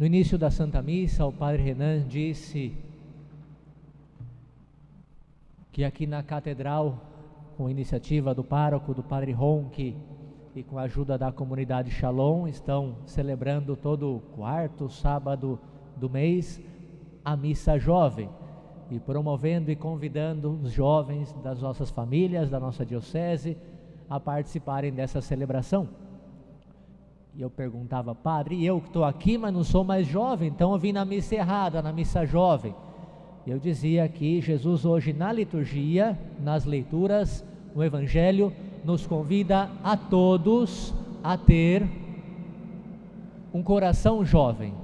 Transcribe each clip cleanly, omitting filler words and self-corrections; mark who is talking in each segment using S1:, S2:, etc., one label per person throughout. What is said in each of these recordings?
S1: No início da Santa Missa, o Padre Renan disse que aqui na Catedral, com iniciativa do pároco, do Padre Ronque, e com a ajuda da comunidade Shalom, estão celebrando todo o quarto sábado do mês a Missa Jovem, e promovendo e convidando os jovens das nossas famílias, da nossa diocese, a participarem dessa celebração. E eu perguntava: padre, eu que estou aqui, mas não sou mais jovem, então eu vim na missa errada, na missa jovem. Eu dizia que Jesus hoje na liturgia, nas leituras, no Evangelho, nos convida a todos a ter um coração jovem.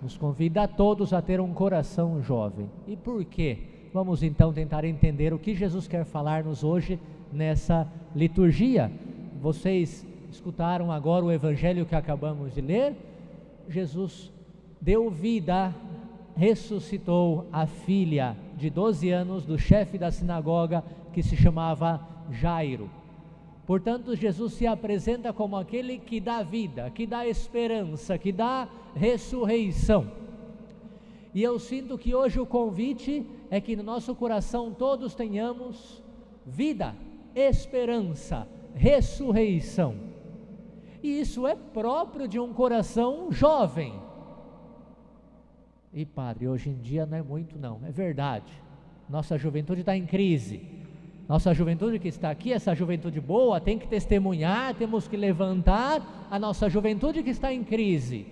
S1: Nos convida a todos a ter um coração jovem. E por quê? Vamos então tentar entender o que Jesus quer falar-nos hoje nessa liturgia. Vocês escutaram agora o Evangelho que acabamos de ler. Jesus deu vida, ressuscitou a filha de 12 anos do chefe da sinagoga, que se chamava Jairo. Portanto, Jesus se apresenta como aquele que dá vida, que dá esperança, que dá ressurreição. E eu sinto que hoje o convite é que no nosso coração todos tenhamos vida, esperança, ressurreição. E isso é próprio de um coração jovem. E padre, hoje em dia não é muito não, é verdade. Nossa juventude está em crise. Nossa juventude que está aqui, essa juventude boa, tem que testemunhar, temos que levantar a nossa juventude que está em crise.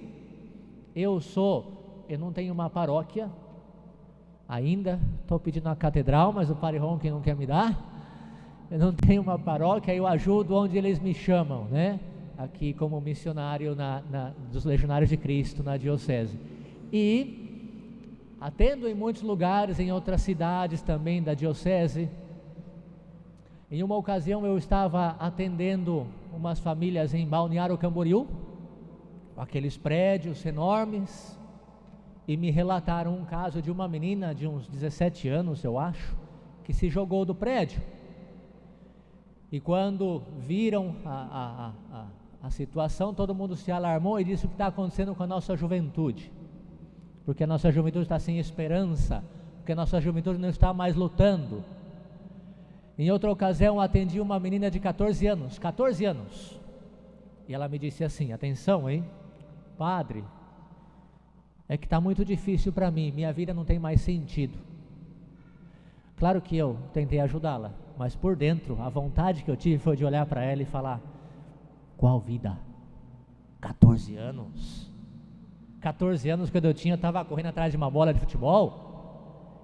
S1: Eu não tenho uma paróquia ainda, estou pedindo uma catedral, mas o Padre Ronque não quer me dar. Eu não tenho uma paróquia, eu ajudo onde eles me chamam, né? Aqui como missionário dos Legionários de Cristo na diocese. E atendo em muitos lugares, em outras cidades também da diocese. Em uma ocasião eu estava atendendo umas famílias em Balneário Camboriú, aqueles prédios enormes, e me relataram um caso de uma menina de uns 17 anos, eu acho, que se jogou do prédio. E quando viram a situação, todo mundo se alarmou e disse: o que está acontecendo com a nossa juventude? Porque a nossa juventude está sem esperança, porque a nossa juventude não está mais lutando. Em outra ocasião atendi uma menina de 14 anos, e ela me disse assim: atenção, hein, padre, é que está muito difícil para mim, minha vida não tem mais sentido. Claro que eu tentei ajudá-la, mas por dentro, a vontade que eu tive foi de olhar para ela e falar: qual vida? 14 anos? 14 anos, quando eu estava correndo atrás de uma bola de futebol,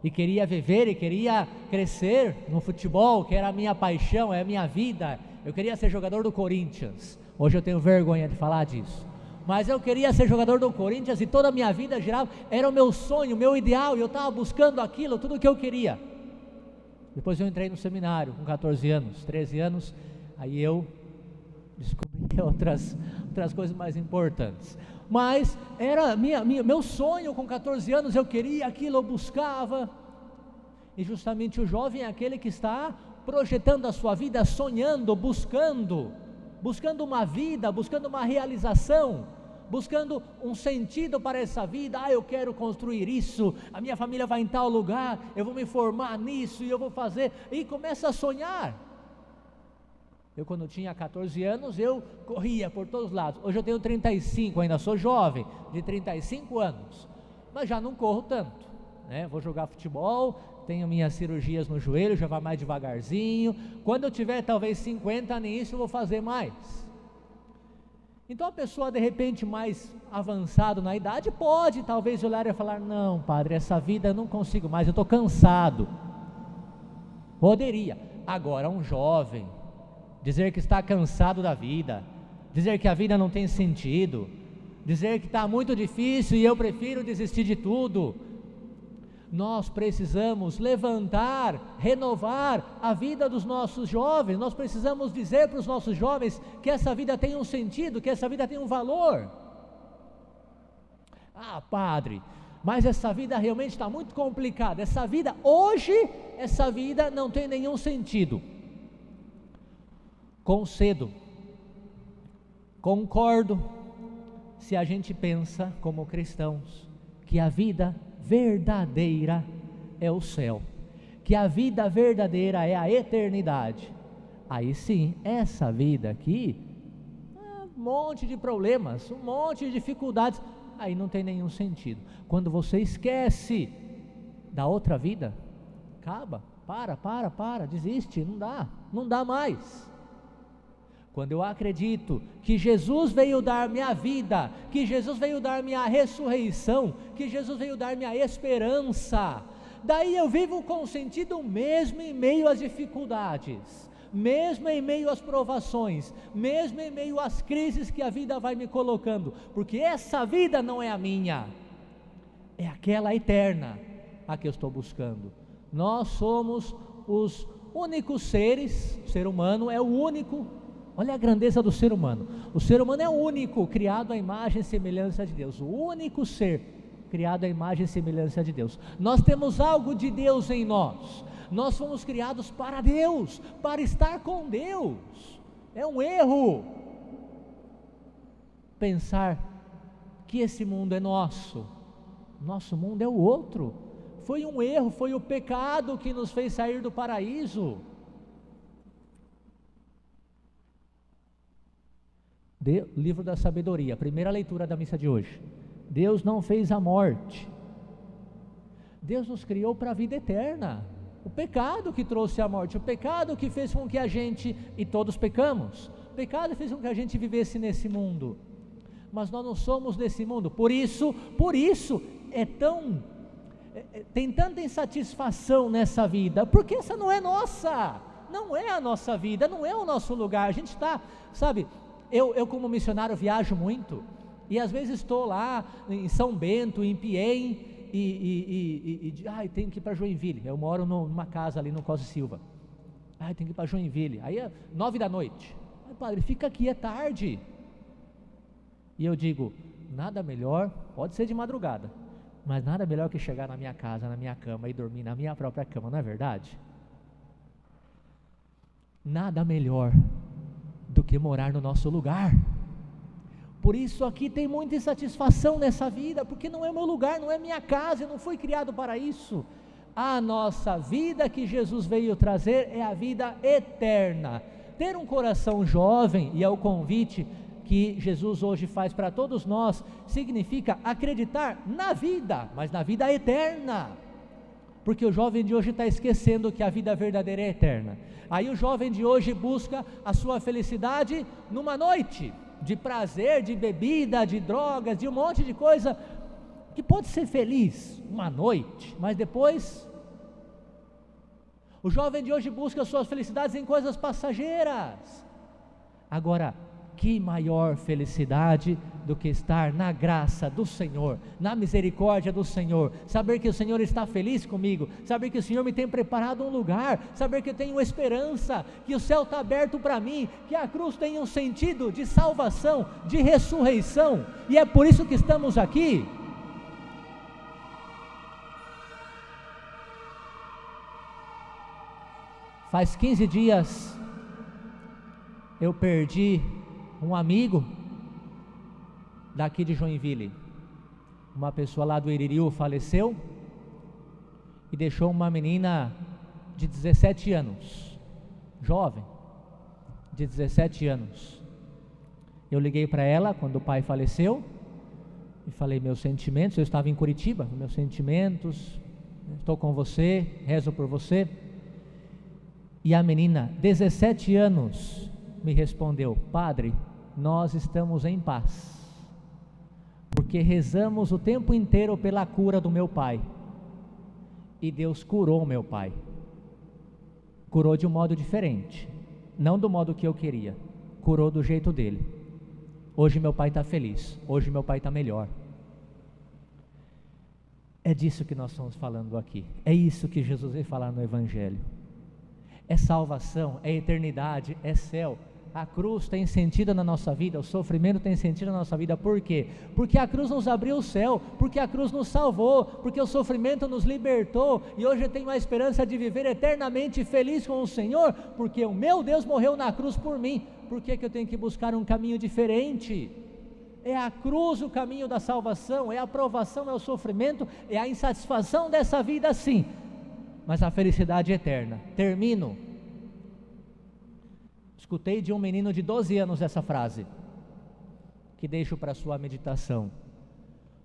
S1: e queria viver e queria crescer no futebol, que era a minha paixão, é a minha vida. Eu queria ser jogador do Corinthians. Hoje eu tenho vergonha de falar disso, mas eu queria ser jogador do Corinthians e toda a minha vida girava, era o meu sonho, o meu ideal, e eu estava buscando aquilo, tudo o que eu queria. Depois eu entrei no seminário com 14 anos, 13 anos, aí eu descobri outras coisas mais importantes. Mas era meu sonho com 14 anos, eu queria aquilo, eu buscava. E justamente o jovem é aquele que está projetando a sua vida, sonhando, buscando uma vida, buscando uma realização, buscando um sentido para essa vida. Eu quero construir isso, a minha família vai em tal lugar, eu vou me formar nisso e eu vou fazer, e começa a sonhar. Eu, quando tinha 14 anos, eu corria por todos os lados. Hoje eu tenho 35, ainda sou jovem, de 35 anos, mas já não corro tanto, né? Vou jogar futebol, tenho minhas cirurgias no joelho, já vai mais devagarzinho. Quando eu tiver talvez 50, nem isso eu vou fazer mais. Então a pessoa de repente mais avançado na idade pode talvez olhar e falar: não, padre, essa vida eu não consigo mais, eu estou cansado. Poderia. Agora um jovem dizer que está cansado da vida, dizer que a vida não tem sentido, dizer que está muito difícil e eu prefiro desistir de tudo. Nós precisamos levantar, renovar a vida dos nossos jovens. Nós precisamos dizer para os nossos jovens que essa vida tem um sentido, que essa vida tem um valor. Padre, mas essa vida realmente está muito complicada. Essa vida hoje, essa vida não tem nenhum sentido. Concedo, concordo se a gente pensa como cristãos que a vida verdadeira é o céu, que a vida verdadeira é a eternidade, aí sim, essa vida aqui, um monte de problemas, um monte de dificuldades, aí não tem nenhum sentido. Quando você esquece da outra vida, acaba, desiste, não dá mais. Quando eu acredito que Jesus veio dar minha vida, que Jesus veio dar minha ressurreição, que Jesus veio dar minha esperança, daí eu vivo com sentido mesmo em meio às dificuldades, mesmo em meio às provações, mesmo em meio às crises que a vida vai me colocando, porque essa vida não é a minha, é aquela eterna a que eu estou buscando. Nós somos os únicos seres, o ser humano é o único. Olha a grandeza do ser humano. O ser humano é o único criado à imagem e semelhança de Deus. O único ser criado à imagem e semelhança de Deus. Nós temos algo de Deus em nós. Nós fomos criados para Deus, para estar com Deus. É um erro pensar que esse mundo é nosso. Nosso mundo é o outro. Foi um erro, foi o pecado que nos fez sair do paraíso. Livro da Sabedoria, primeira leitura da missa de hoje. Deus não fez a morte, Deus nos criou para a vida eterna. O pecado que trouxe a morte, o pecado que fez com que a gente, e todos pecamos, o pecado fez com que a gente vivesse nesse mundo, mas nós não somos desse mundo. Por isso tem tanta insatisfação nessa vida, porque essa não é nossa, não é a nossa vida, não é o nosso lugar. A gente está, sabe, eu como missionário viajo muito, e às vezes estou lá em São Bento, em Piém, tenho que ir para Joinville. Eu moro numa casa ali no Costa Silva. Tenho que ir para Joinville. Aí é 9 da noite. Padre, fica aqui, é tarde. E eu digo, nada melhor, pode ser de madrugada, mas nada melhor que chegar na minha casa, na minha cama e dormir na minha própria cama, não é verdade? Nada melhor do que morar no nosso lugar. Por isso aqui tem muita insatisfação nessa vida, porque não é o meu lugar, não é minha casa, eu não fui criado para isso. A nossa vida que Jesus veio trazer é a vida eterna. Ter um coração jovem, e é o convite que Jesus hoje faz para todos nós, significa acreditar na vida, mas na vida eterna, porque o jovem de hoje está esquecendo que a vida verdadeira é eterna. Aí o jovem de hoje busca a sua felicidade numa noite de prazer, de bebida, de drogas, de um monte de coisa, que pode ser feliz uma noite, mas depois, o jovem de hoje busca suas felicidades em coisas passageiras. Agora, que maior felicidade do que estar na graça do Senhor, na misericórdia do Senhor, saber que o Senhor está feliz comigo, saber que o Senhor me tem preparado um lugar, saber que eu tenho esperança, que o céu está aberto para mim, que a cruz tem um sentido de salvação, de ressurreição, e é por isso que estamos aqui. Faz 15 dias eu perdi um amigo daqui de Joinville. Uma pessoa lá do Iririú faleceu e deixou uma menina de 17 anos, jovem, de 17 anos. Eu liguei para ela quando o pai faleceu e falei meus sentimentos. Eu estava em Curitiba, meus sentimentos, estou com você, rezo por você. E a menina, 17 anos, me respondeu: Padre, nós estamos em paz, porque rezamos o tempo inteiro pela cura do meu pai, e Deus curou meu pai. Curou de um modo diferente, não do modo que eu queria, curou do jeito dele. Hoje meu pai está feliz, hoje meu pai está melhor. É disso que nós estamos falando aqui, é isso que Jesus veio falar no Evangelho. É salvação, é eternidade, é céu. A cruz tem sentido na nossa vida, o sofrimento tem sentido na nossa vida. Por quê? Porque a cruz nos abriu o céu, porque a cruz nos salvou, porque o sofrimento nos libertou, e hoje eu tenho a esperança de viver eternamente feliz com o Senhor, porque o meu Deus morreu na cruz por mim. Por que eu tenho que buscar um caminho diferente? É a cruz o caminho da salvação, é a provação, é o sofrimento, é a insatisfação dessa vida, sim, mas a felicidade eterna. Termino. Escutei de um menino de 12 anos essa frase, que deixo para sua meditação: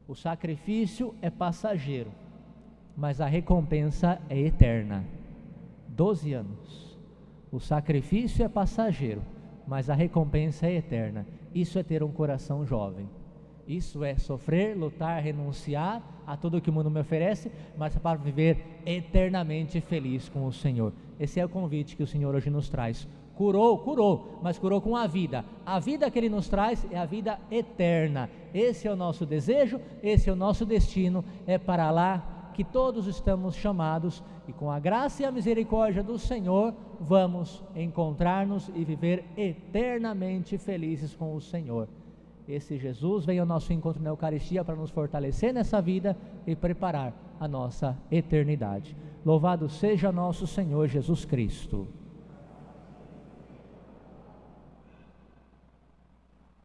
S1: o sacrifício é passageiro, mas a recompensa é eterna. 12 anos. O sacrifício é passageiro, mas a recompensa é eterna. Isso é ter um coração jovem. Isso é sofrer, lutar, renunciar a tudo que o mundo me oferece, mas para viver eternamente feliz com o Senhor. Esse é o convite que o Senhor hoje nos traz. Curou, mas curou com a vida. A vida que Ele nos traz é a vida eterna. Esse é o nosso desejo, esse é o nosso destino, é para lá que todos estamos chamados, e com a graça e a misericórdia do Senhor, vamos encontrar-nos e viver eternamente felizes com o Senhor. Esse Jesus vem ao nosso encontro na Eucaristia para nos fortalecer nessa vida e preparar a nossa eternidade. Louvado seja nosso Senhor Jesus Cristo.